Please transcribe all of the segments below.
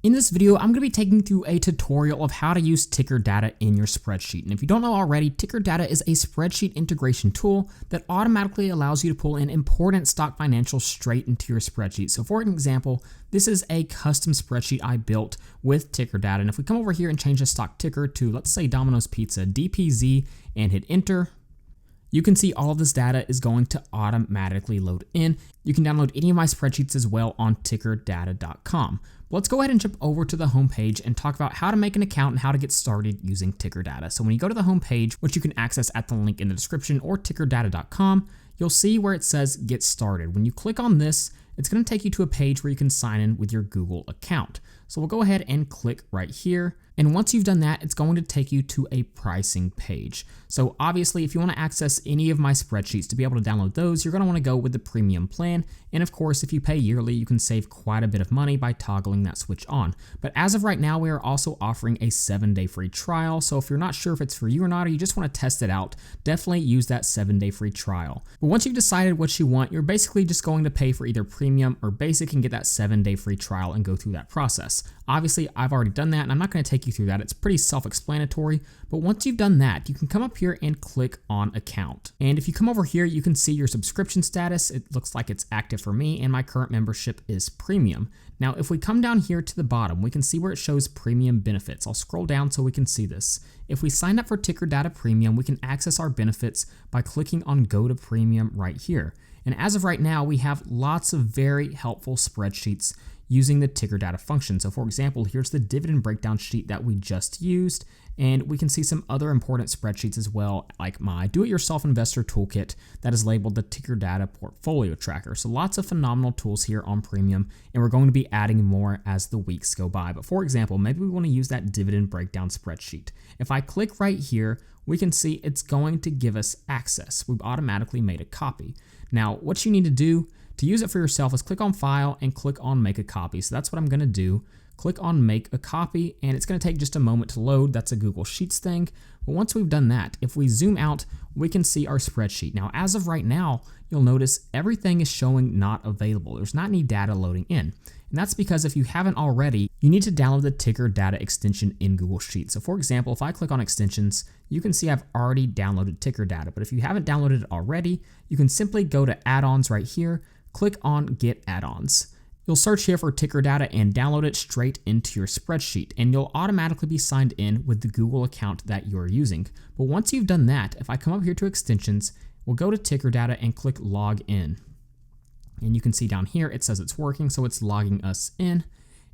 In this video, I'm going to be taking you through a tutorial of how to use Tickerdata in your spreadsheet. And if you don't know already, Tickerdata is a spreadsheet integration tool that automatically allows you to pull in important stock financials straight into your spreadsheet. So for an example, this is a custom spreadsheet I built with Tickerdata. And if we come over here and change the stock ticker to, let's say, Domino's Pizza, DPZ, and hit enter, you can see all of this data is going to automatically load in. You can download any of my spreadsheets as well on tickerdata.com. Let's go ahead and jump over to the home page and talk about how to make an account and how to get started using Tickerdata. So when you go to the home page, which you can access at the link in the description or tickerdata.com, you'll see where it says get started. When you click on this, it's going to take you to a page where you can sign in with your Google account. So we'll go ahead and click right here. And once you've done that, it's going to take you to a pricing page. So obviously, if you want to access any of my spreadsheets to be able to download those, you're going to want to go with the premium plan. And of course, if you pay yearly, you can save quite a bit of money by toggling that switch on. But as of right now, we are also offering a 7-day free trial. So if you're not sure if it's for you or not, or you just want to test it out, definitely use that 7-day free trial. But once you've decided what you want, you're basically just going to pay for either premium or basic and get that 7-day free trial and go through that process. Obviously, I've already done that and I'm not going to take you through that. It's pretty self-explanatory, but once you've done that, you can come up here and click on account. And if you come over here, you can see your subscription status. It looks like it's active for me and my current membership is premium. Now, if we come down here to the bottom, we can see where it shows premium benefits. I'll scroll down so we can see this. If we sign up for Tickerdata Premium, we can access our benefits by clicking on Go to Premium right here. And as of right now, we have lots of very helpful spreadsheets using the Tickerdata function. So for example, here's the dividend breakdown sheet that we just used, and we can see some other important spreadsheets as well, like my do-it-yourself investor toolkit that is labeled the Tickerdata portfolio tracker. So lots of phenomenal tools here on premium, and we're going to be adding more as the weeks go by. But for example, maybe we want to use that dividend breakdown spreadsheet. If I click right here, we can see it's going to give us access. We've automatically made a copy. Now, what you need to do to use it for yourself is click on File and click on Make a Copy. So that's what I'm going to do. Click on Make a Copy, and it's going to take just a moment to load. That's a Google Sheets thing. But once we've done that, if we zoom out, we can see our spreadsheet. Now, as of right now, you'll notice everything is showing not available. There's not any data loading in. And that's because if you haven't already, you need to download the Tickerdata extension in Google Sheets. So for example, if I click on extensions, you can see I've already downloaded Tickerdata. But if you haven't downloaded it already, you can simply go to add-ons right here, click on Get Add-ons. You'll search here for Tickerdata and download it straight into your spreadsheet, and you'll automatically be signed in with the Google account that you're using. But once you've done that, if I come up here to extensions, we'll go to Tickerdata and click Log In. And you can see down here, it says it's working, so it's logging us in.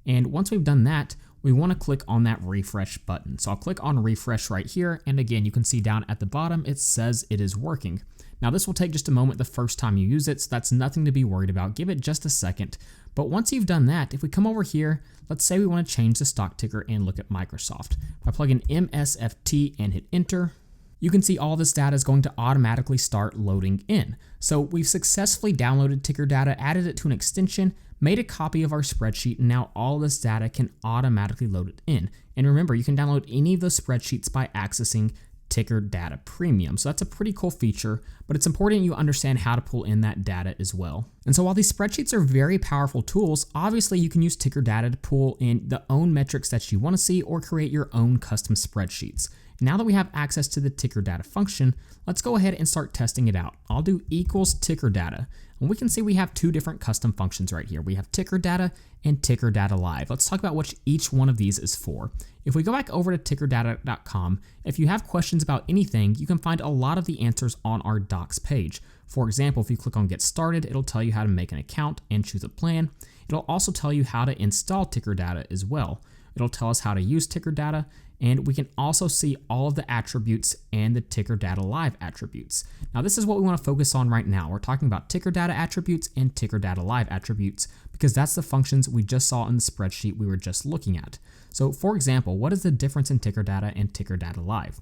And once we've done that, we want to click on that refresh button. So I'll click on refresh right here. And again, you can see down at the bottom, it says it is working. Now this will take just a moment the first time you use it, so that's nothing to be worried about. Give it just a second. But once you've done that, if we come over here, let's say we want to change the stock ticker and look at Microsoft. If I plug in MSFT and hit enter, you can see all this data is going to automatically start loading in. So we've successfully downloaded Tickerdata, added it to an extension, made a copy of our spreadsheet, and now all this data can automatically load it in. And remember, you can download any of those spreadsheets by accessing Tickerdata Premium. So that's a pretty cool feature, but it's important you understand how to pull in that data as well. And so while these spreadsheets are very powerful tools, obviously you can use Tickerdata to pull in the own metrics that you want to see or create your own custom spreadsheets. Now that we have access to the Tickerdata function, let's go ahead and start testing it out. I'll do equals Tickerdata, and we can see we have two different custom functions right here. We have Tickerdata and Tickerdata Live. Let's talk about what each one of these is for. If we go back over to tickerdata.com, if you have questions about anything, you can find a lot of the answers on our docs page. For example, if you click on Get Started, it'll tell you how to make an account and choose a plan. It'll also tell you how to install Tickerdata as well. It'll tell us how to use Tickerdata, and we can also see all of the attributes and the Tickerdata Live attributes. Now this is what we want to focus on right now. We're talking about Tickerdata attributes and Tickerdata Live attributes because that's the functions we just saw in the spreadsheet we were just looking at. So for example, what is the difference in Tickerdata and Tickerdata Live?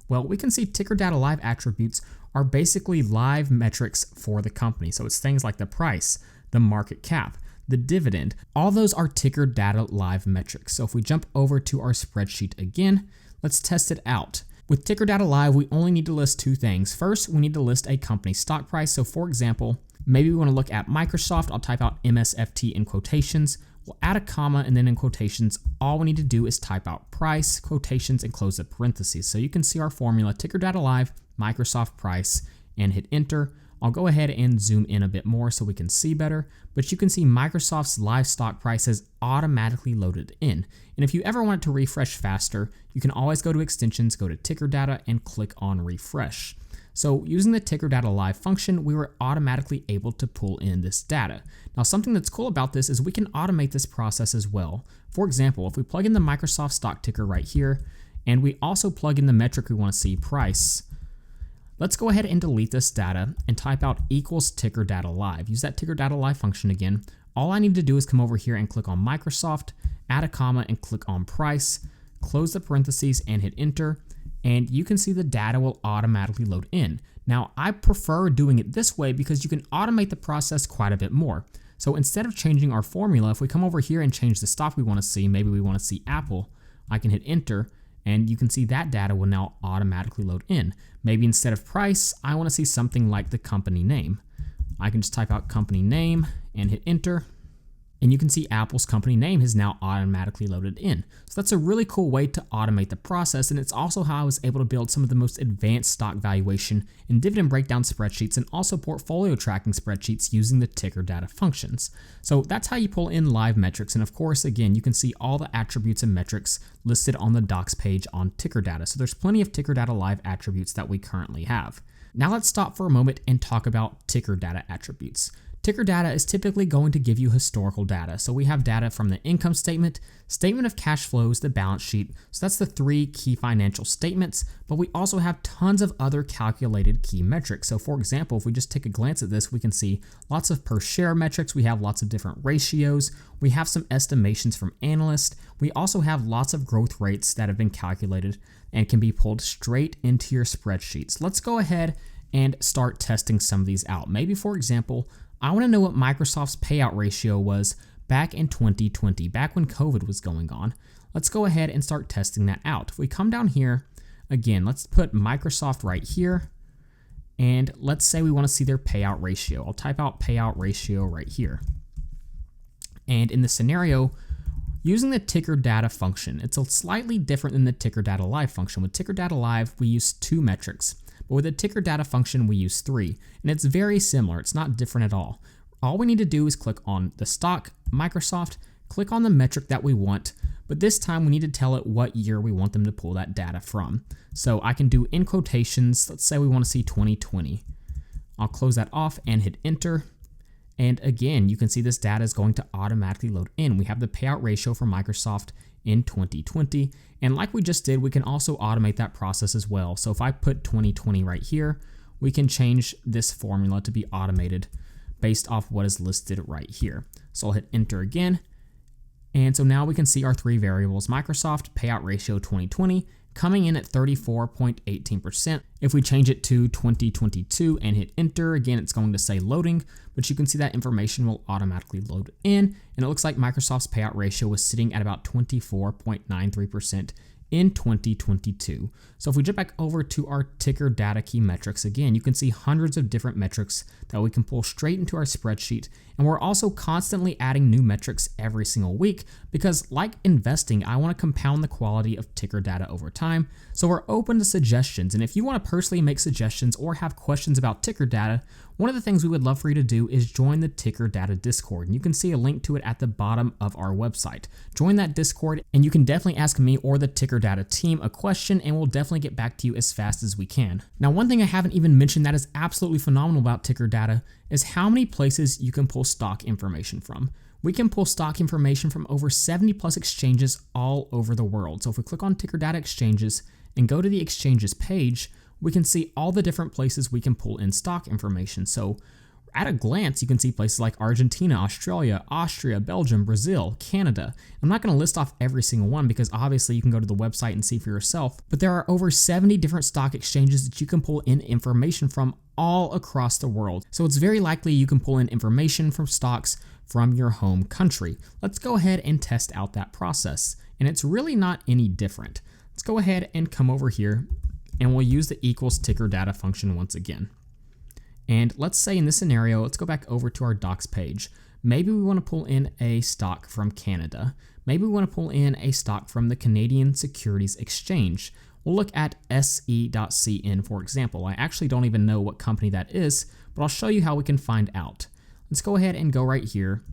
Well, we can see Tickerdata Live attributes are basically live metrics for the company. So it's things like the price, the market cap, the dividend, all those are Tickerdata Live metrics. So if we jump over to our spreadsheet again, let's test it out. With Tickerdata Live, we only need to list two things. First, we need to list a company stock price. So for example, maybe we want to look at Microsoft. I'll type out MSFT in quotations. we'll add a comma, and then in quotations, all we need to do is type out price, quotations, and close the parentheses. So you can see our formula, Tickerdata Live, Microsoft price, and hit enter. I'll go ahead and zoom in a bit more so we can see better, but you can see Microsoft's live stock price is automatically loaded in. And if you ever want it to refresh faster, you can always go to extensions, go to Tickerdata, and click on refresh. So using the Tickerdata Live function, we were automatically able to pull in this data. Now something that's cool about this is we can automate this process as well. For example, if we plug in the Microsoft stock ticker right here, and we also plug in the metric we want to see, price, let's go ahead and delete this data and type out equals Tickerdata Live. Use that Tickerdata Live function again. All I need to do is come over here and click on Microsoft, add a comma, and click on price, close the parentheses, and hit enter. And you can see the data will automatically load in. Now, I prefer doing it this way because you can automate the process quite a bit more. So instead of changing our formula, if we come over here and change the stock we want to see, maybe we want to see Apple, I can hit enter, and you can see that data will now automatically load in. Maybe instead of price, I want to see something like the company name. I can just type out company name and hit enter. And you can see Apple's company name has now automatically loaded in. So that's a really cool way to automate the process, and it's also how I was able to build some of the most advanced stock valuation and dividend breakdown spreadsheets and also portfolio tracking spreadsheets using the Tickerdata functions. So that's how you pull in live metrics, and of course, again, you can see all the attributes and metrics listed on the docs page on Tickerdata. So there's plenty of Tickerdata Live attributes that we currently have. Now let's stop for a moment and talk about Tickerdata Attributes. Tickerdata is typically going to give you historical data. So we have data from the income statement, statement of cash flows, the balance sheet. So that's the three key financial statements, but we also have tons of other calculated key metrics. So for example, if we just take a glance at this, we can see lots of per share metrics. We have lots of different ratios. We have some estimations from analysts. We also have lots of growth rates that have been calculated and can be pulled straight into your spreadsheets. Let's go ahead and start testing some of these out. Maybe for example, I want to know what Microsoft's payout ratio was back in 2020, back when COVID was going on. Let's go ahead and start testing that out. If we come down here, again, let's put Microsoft right here, and let's say we want to see their payout ratio. I'll type out payout ratio right here. And in the scenario, using the Tickerdata function, it's a slightly different than the Tickerdata Live function. With Tickerdata Live, we use two metrics. But with the Tickerdata function, we use three, and it's very similar. It's not different at all. All we need to do is click on the stock, Microsoft, click on the metric that we want, but this time we need to tell it what year we want them to pull that data from. So I can do in quotations, let's say we want to see 2020. I'll close that off and hit enter. And again, you can see this data is going to automatically load in. We have the payout ratio for Microsoft in 2020. And like we just did, we can also automate that process as well. So if I put 2020 right here, we can change this formula to be automated based off what is listed right here. So I'll hit enter again. And so now we can see our three variables, Microsoft payout ratio 2020, coming in at 34.18%. If we change it to 2022 and hit enter, again, it's going to say loading, but you can see that information will automatically load in. And it looks like Microsoft's payout ratio was sitting at about 24.93% in 2022. So if we jump back over to our Tickerdata key metrics, again, you can see hundreds of different metrics that we can pull straight into our spreadsheet. And we're also constantly adding new metrics every single week because, like investing, I want to compound the quality of Tickerdata over time. So we're open to suggestions. And if you want to personally make suggestions or have questions about Tickerdata, one of the things we would love for you to do is join the Tickerdata Discord. And you can see a link to it at the bottom of our website. Join that Discord and you can definitely ask me or the Tickerdata team a question, and we'll definitely get back to you as fast as we can. Now, one thing I haven't even mentioned that is absolutely phenomenal about Tickerdata is how many places you can pull stock information from. We can pull stock information from over 70 plus exchanges all over the world. So if we click on Tickerdata exchanges and go to the exchanges page, we can see all the different places we can pull in stock information. So at a glance, you can see places like Argentina, Australia, Austria, Belgium, Brazil, Canada. I'm not going to list off every single one because obviously you can go to the website and see for yourself, but there are over 70 different stock exchanges that you can pull in information from all across the world. So it's very likely you can pull in information from stocks from your home country. Let's go ahead and test out that process. And it's really not any different. Let's go ahead and come over here and we'll use the equals Tickerdata function once again. And let's say in this scenario, let's go back over to our docs page. Maybe we want to pull in a stock from Canada. Maybe we want to pull in a stock from the Canadian Securities Exchange. We'll look at se.cn for example. I actually don't even know what company that is, but I'll show you how we can find out. Let's go ahead and go right here,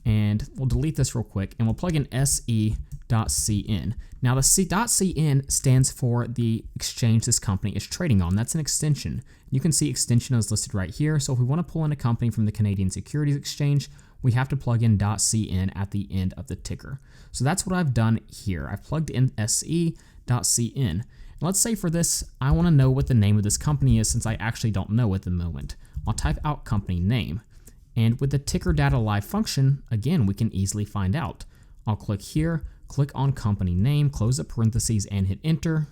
and we'll delete this real quick, and we'll plug in se.cn. Now the .cn stands for the exchange this company is trading on. That's an extension. You can see extension is listed right here. So if we want to pull in a company from the Canadian Securities Exchange, we have to plug in .cn at the end of the ticker. So that's what I've done here. I've plugged in se.cn. Let's say for this, I want to know what the name of this company is since I actually don't know at the moment. I'll type out company name. And with the ticker data live function, again, we can easily find out. I'll click here, click on company name, close the parentheses and hit enter.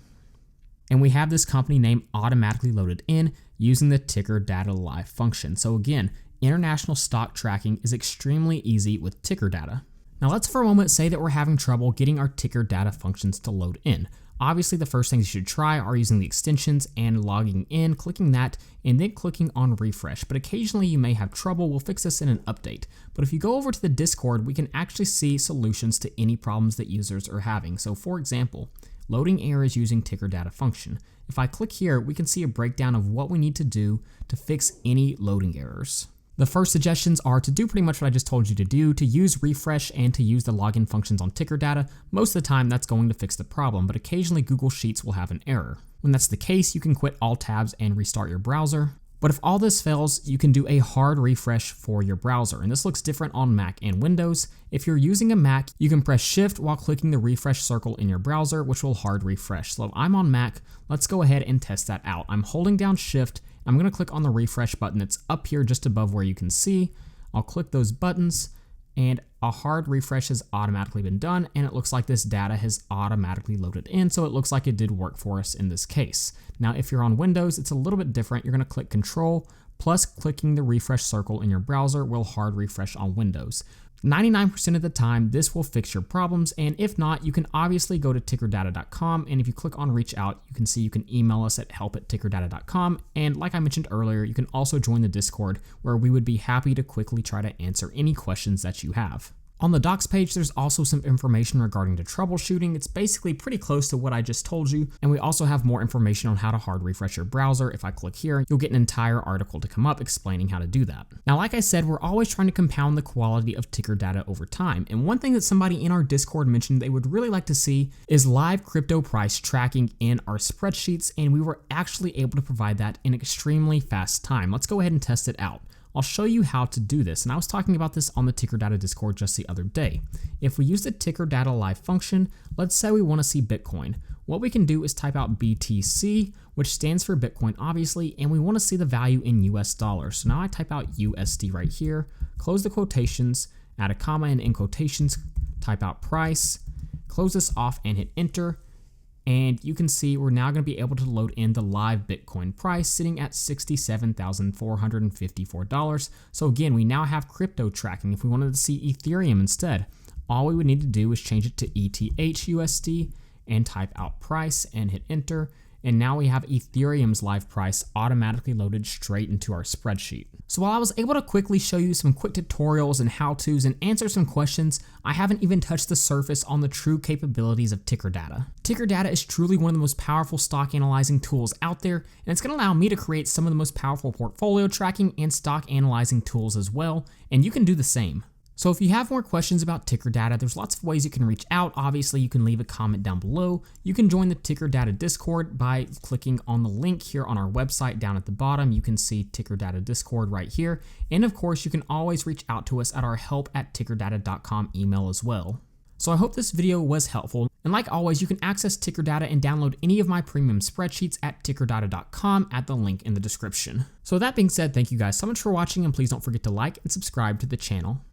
And we have this company name automatically loaded in using the ticker data live function. So again, international stock tracking is extremely easy with ticker data. Now let's for a moment say that we're having trouble getting our ticker data functions to load in. Obviously, the first things you should try are using the extensions and logging in, clicking that, and then clicking on refresh. But occasionally you may have trouble. We'll fix this in an update. But if you go over to the Discord, we can actually see solutions to any problems that users are having. So for example, loading errors using ticker data function. If I click here, we can see a breakdown of what we need to do to fix any loading errors. The first suggestions are to do pretty much what I just told you to do, to use refresh and to use the login functions on ticker data. Most of the time that's going to fix the problem, but occasionally Google Sheets will have an error. When that's the case, you can quit all tabs and restart your browser. But if all this fails, you can do a hard refresh for your browser, and this looks different on Mac and Windows. If you're using a Mac, you can press Shift while clicking the refresh circle in your browser, which will hard refresh. So if I'm on Mac, let's go ahead and test that out. I'm holding down Shift. I'm going to click on the refresh button that's up here just above where you can see. I'll click those buttons, and a hard refresh has automatically been done, and it looks like this data has automatically loaded in, so it looks like it did work for us in this case. Now, if you're on Windows, it's a little bit different. You're going to click Control plus clicking the refresh circle in your browser will hard refresh on Windows. 99% of the time, this will fix your problems, and if not, you can obviously go to tickerdata.com, and if you click on reach out, you can see you can email us at help@tickerdata.com, and like I mentioned earlier, you can also join the Discord, where we would be happy to quickly try to answer any questions that you have. On the docs page, there's also some information regarding the troubleshooting. It's basically pretty close to what I just told you, and we also have more information on how to hard refresh your browser. If I click here, you'll get an entire article to come up explaining how to do that. Now, like I said, we're always trying to compound the quality of ticker data over time, and one thing that somebody in our Discord mentioned they would really like to see is live crypto price tracking in our spreadsheets, and we were actually able to provide that in extremely fast time. Let's go ahead and test it out. I'll show you how to do this, and I was talking about this on the Ticker Data Discord just the other day. If we use the Ticker Data Live function, let's say we want to see Bitcoin. What we can do is type out BTC, which stands for Bitcoin obviously, and we want to see the value in US dollars. So now I type out USD right here, close the quotations, add a comma and in quotations, type out price, close this off and hit enter. And you can see we're now going to be able to load in the live Bitcoin price sitting at $67,454. So again, we now have crypto tracking. If we wanted to see Ethereum instead, all we would need to do is change it to ETHUSD and type out price and hit enter. And now we have Ethereum's live price automatically loaded straight into our spreadsheet. So while I was able to quickly show you some quick tutorials and how-tos and answer some questions, I haven't even touched the surface on the true capabilities of ticker data. Ticker data is truly one of the most powerful stock analyzing tools out there, and it's going to allow me to create some of the most powerful portfolio tracking and stock analyzing tools as well, and you can do the same. So if you have more questions about ticker data, there's lots of ways you can reach out. Obviously, you can leave a comment down below. You can join the Ticker Data Discord by clicking on the link here on our website down at the bottom. You can see Ticker Data Discord right here. And of course, you can always reach out to us at our help@tickerdata.com email as well. So I hope this video was helpful. And like always, you can access Ticker Data and download any of my premium spreadsheets at tickerdata.com at the link in the description. So that being said, thank you guys so much for watching, and please don't forget to like and subscribe to the channel.